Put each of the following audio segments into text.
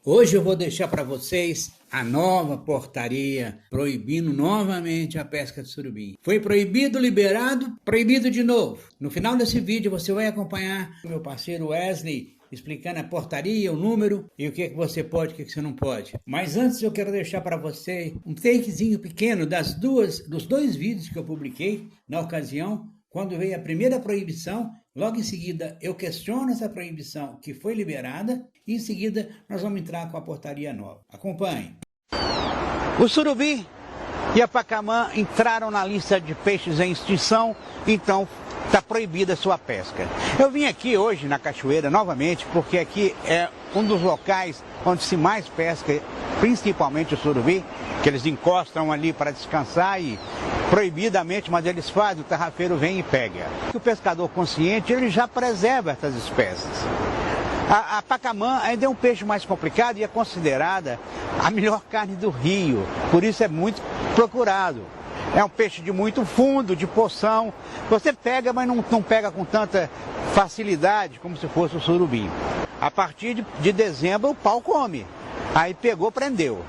Hoje eu vou deixar para vocês a nova portaria proibindo novamente a pesca de surubim. Foi proibido, liberado, proibido de novo. No final desse vídeo você vai acompanhar o meu parceiro Wesley explicando a portaria, o número e o que você pode e o que você não pode. Mas antes eu quero deixar para você um takezinho pequeno dos dois vídeos que eu publiquei na ocasião, quando veio a primeira proibição. Logo em seguida, eu questiono essa proibição que foi liberada e em seguida nós vamos entrar com a portaria nova. Acompanhe. O surubim e a pacamã entraram na lista de peixes em extinção, então está proibida a sua pesca. Eu vim aqui hoje na cachoeira novamente porque aqui é um dos locais onde se mais pesca, principalmente o surubim, que eles encostam ali para descansar e proibidamente, mas eles fazem, o tarrafeiro vem e pega. O pescador consciente, ele já preserva essas espécies. A pacamã ainda é um peixe mais complicado e é considerada a melhor carne do rio, por isso é muito procurado. É um peixe de muito fundo, de poção. Você pega, mas não pega com tanta facilidade como se fosse o surubim. A partir de dezembro o pau come. Aí pegou, prendeu.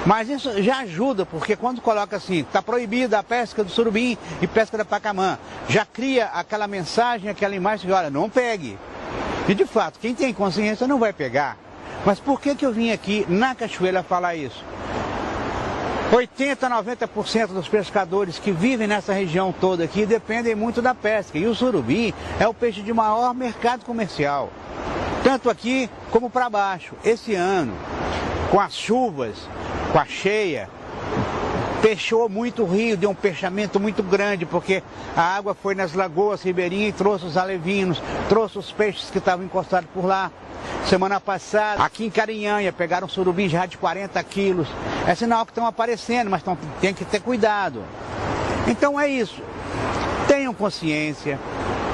Mas isso já ajuda, porque quando coloca assim, está proibida a pesca do surubim e pesca da pacamã, já cria aquela mensagem, aquela imagem que, olha, não pegue. E de fato, quem tem consciência não vai pegar. Mas por que eu vim aqui na cachoeira falar isso? 80, 90% dos pescadores que vivem nessa região toda aqui dependem muito da pesca. E o surubim é o peixe de maior mercado comercial, tanto aqui como para baixo. Esse ano, com as chuvas, com a cheia, fechou muito o rio, deu um fechamento muito grande, porque a água foi nas lagoas ribeirinhas e trouxe os alevinos, trouxe os peixes que estavam encostados por lá. Semana passada, aqui em Carinhanha, pegaram surubim já de 40 quilos. É sinal que estão aparecendo, mas tem que ter cuidado. Então é isso. Tenham consciência.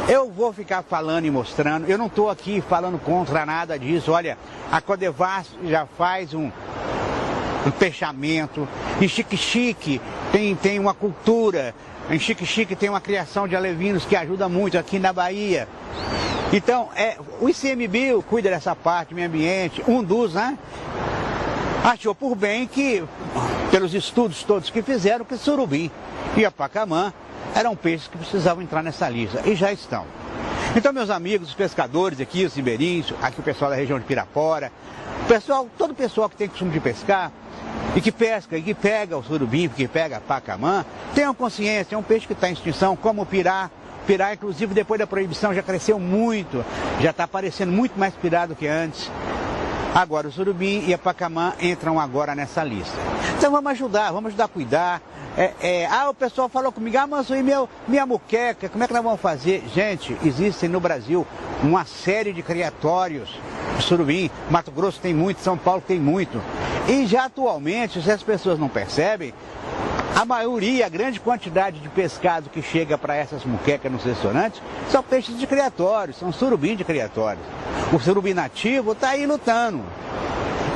Eu vou ficar falando e mostrando. Eu não estou aqui falando contra nada disso. Olha, a Codevasf já faz um fechamento. Em Xique-Xique tem uma cultura. Em Xique-Xique tem uma criação de alevinos que ajuda muito aqui na Bahia. Então, o ICMBio cuida dessa parte, meio ambiente, um dos, né? Achou por bem que, pelos estudos todos que fizeram, que surubim e a pacamã eram peixes que precisavam entrar nessa lista, e já estão. Então, meus amigos, os pescadores aqui, os ribeirinhos, aqui o pessoal da região de Pirapora, todo o pessoal que tem costume de pescar, e que pesca, e que pega o surubim, que pega a pacamã, tenham consciência, é um peixe que está em extinção, como o pirá. Pirá, inclusive, depois da proibição, já cresceu muito, já está aparecendo muito mais pirá do que antes. Agora, o surubim e a pacamã entram agora nessa lista. Então, vamos ajudar a cuidar. O pessoal falou comigo, mas e minha muqueca, como é que nós vamos fazer? Gente, existem no Brasil uma série de criatórios de surubim. Mato Grosso tem muito, São Paulo tem muito. E já atualmente, se as pessoas não percebem, a maioria, a grande quantidade de pescado que chega para essas muquecas nos restaurantes são peixes de criatórios, são surubim de criatórios. O surubim nativo está aí lutando.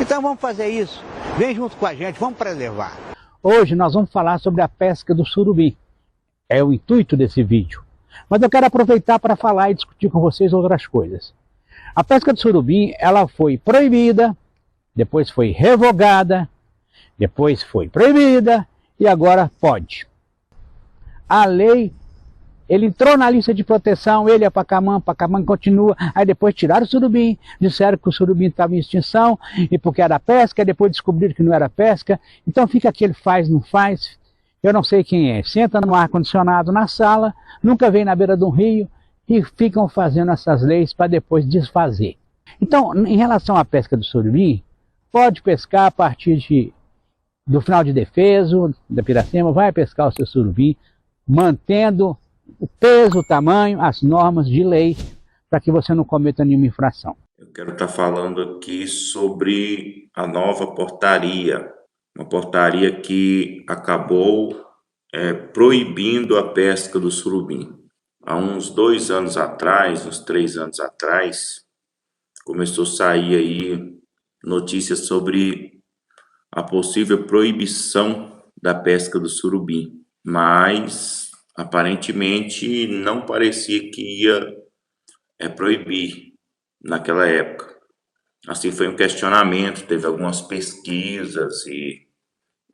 Então vamos fazer isso. Vem junto com a gente, vamos preservar. Hoje nós vamos falar sobre a pesca do surubim. É o intuito desse vídeo. Mas eu quero aproveitar para falar e discutir com vocês outras coisas. A pesca do surubim, ela foi proibida, depois foi revogada, depois foi proibida, e agora pode. A lei, ele entrou na lista de proteção, ele e a pacamã continua, aí depois tiraram o surubim, disseram que o surubim estava em extinção, e porque era pesca, depois descobriram que não era pesca, então fica aquele faz, não faz, eu não sei quem é, senta no ar-condicionado na sala, nunca vem na beira de um rio, e ficam fazendo essas leis para depois desfazer. Então, em relação à pesca do surubim, pode pescar a partir do final de defeso, da Piracema, vai pescar o seu surubim, mantendo o peso, o tamanho, as normas de lei, para que você não cometa nenhuma infração. Eu quero estar falando aqui sobre a nova portaria, uma portaria que acabou proibindo a pesca do surubim. Há uns 2 anos atrás, uns 3 anos atrás, começou a sair aí notícias sobre a possível proibição da pesca do surubim, mas aparentemente não parecia que ia proibir naquela época. Assim, foi um questionamento, teve algumas pesquisas e,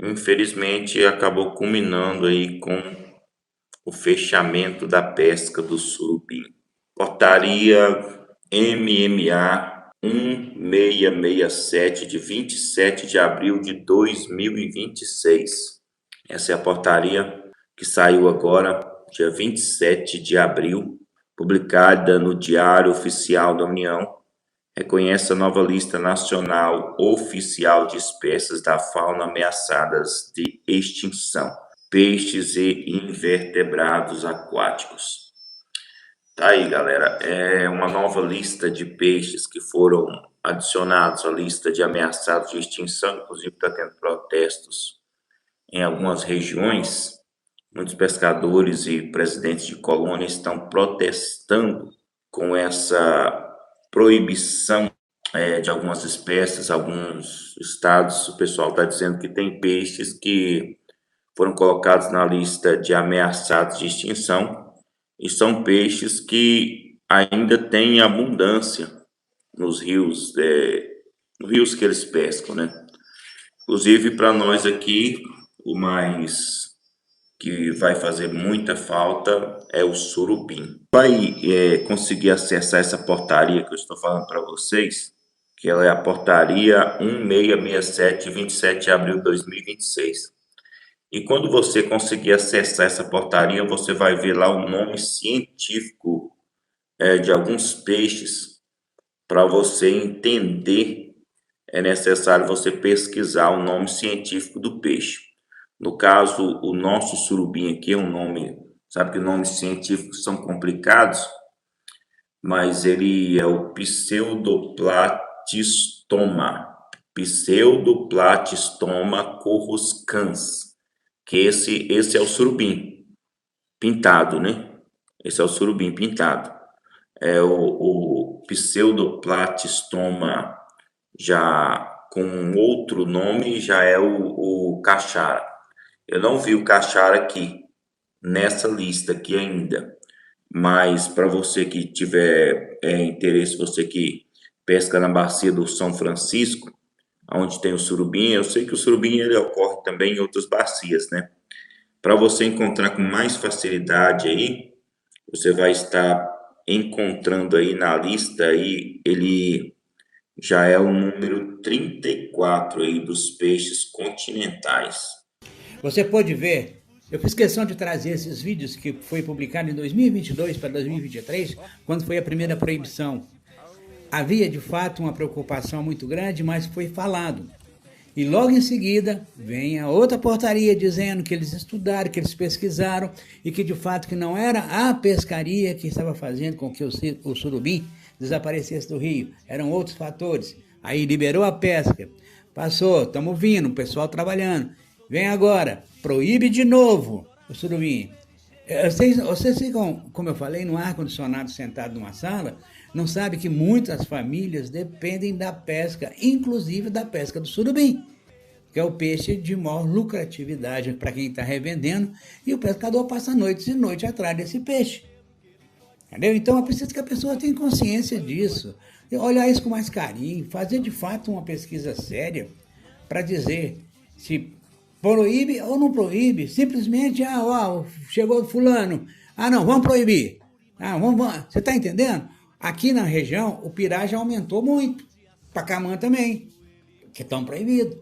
infelizmente, acabou culminando aí com o fechamento da pesca do surubim. Portaria MMA 1667, de 27 de abril de 2026. Essa é a portaria que saiu agora, dia 27 de abril, publicada no Diário Oficial da União. Reconhece a nova lista nacional oficial de espécies da fauna ameaçadas de extinção, peixes e invertebrados aquáticos. Tá aí, galera, é uma nova lista de peixes que foram adicionados à lista de ameaçados de extinção, inclusive está tendo protestos em algumas regiões. Muitos pescadores e presidentes de colônias estão protestando com essa proibição de algumas espécies. Alguns estados, o pessoal está dizendo que tem peixes que foram colocados na lista de ameaçados de extinção e são peixes que ainda têm abundância nos rios, nos rios que eles pescam, né? Inclusive, para nós aqui, o mais que vai fazer muita falta é o surubim. Vai conseguir acessar essa portaria que eu estou falando para vocês, que ela é a portaria 1667, 27 de abril de 2026. E quando você conseguir acessar essa portaria, você vai ver lá o nome científico de alguns peixes. Para você entender, é necessário você pesquisar o nome científico do peixe. No caso, o nosso surubim aqui é um nome, sabe que nomes científicos são complicados, mas ele é o Pseudoplatystoma coruscans, que esse é o surubim pintado, né? Esse é o surubim pintado. O Pseudoplatystoma, já com outro nome, já é o cachara. Eu não vi o cachara aqui, nessa lista aqui ainda, mas para você que tiver interesse, você que pesca na bacia do São Francisco, onde tem o surubim, eu sei que o surubim ele ocorre também em outras bacias, né? Para você encontrar com mais facilidade aí, você vai estar encontrando aí na lista aí, ele já é o número 34 aí dos peixes continentais. Você pode ver, eu fiz questão de trazer esses vídeos que foi publicado em 2022 para 2023, quando foi a primeira proibição. Havia de fato uma preocupação muito grande, mas foi falado. E logo em seguida vem a outra portaria dizendo que eles estudaram, que eles pesquisaram e que de fato que não era a pescaria que estava fazendo com que o surubim desaparecesse do rio, eram outros fatores. Aí liberou a pesca, passou, estamos vindo, o pessoal trabalhando. Vem agora, proíbe de novo o surubim. Vocês ficam, como eu falei, no ar-condicionado sentado numa sala, não sabem que muitas famílias dependem da pesca, inclusive da pesca do surubim, que é o peixe de maior lucratividade para quem está revendendo, e o pescador passa noites e noites atrás desse peixe. Entendeu? Então é preciso que a pessoa tenha consciência disso, olhar isso com mais carinho, fazer de fato uma pesquisa séria para dizer se proíbe ou não proíbe. Simplesmente, chegou fulano, não, vamos proibir. Você está entendendo? Aqui na região, o pirá já aumentou muito, pacamã também, que estão proibidos.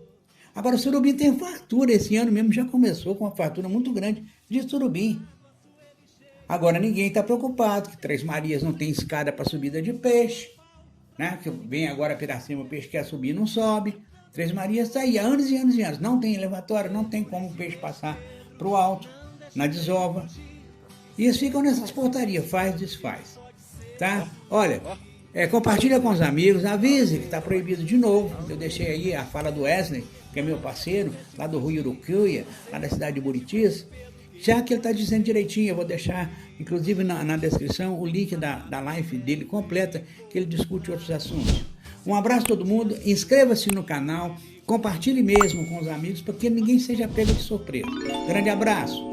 Agora, o surubim tem fartura, esse ano mesmo já começou com uma fartura muito grande de surubim. Agora, ninguém está preocupado, que Três Marias não tem escada para subida de peixe, né? Que vem agora Piracema, o peixe quer subir, não sobe. Três Marias está aí há anos e anos e anos, não tem elevatório, não tem como o peixe passar para o alto, na desova. E eles ficam nessas portarias, faz, desfaz. Tá? Olha, compartilha com os amigos, avise que está proibido de novo. Eu deixei aí a fala do Wesley, que é meu parceiro, lá do Rio Urucuia, lá da cidade de Buritis, já que ele está dizendo direitinho. Eu vou deixar, inclusive na descrição, o link da live dele completa, que ele discute outros assuntos. Um abraço a todo mundo, inscreva-se no canal, compartilhe mesmo com os amigos, para que ninguém seja pego de surpresa. Grande abraço!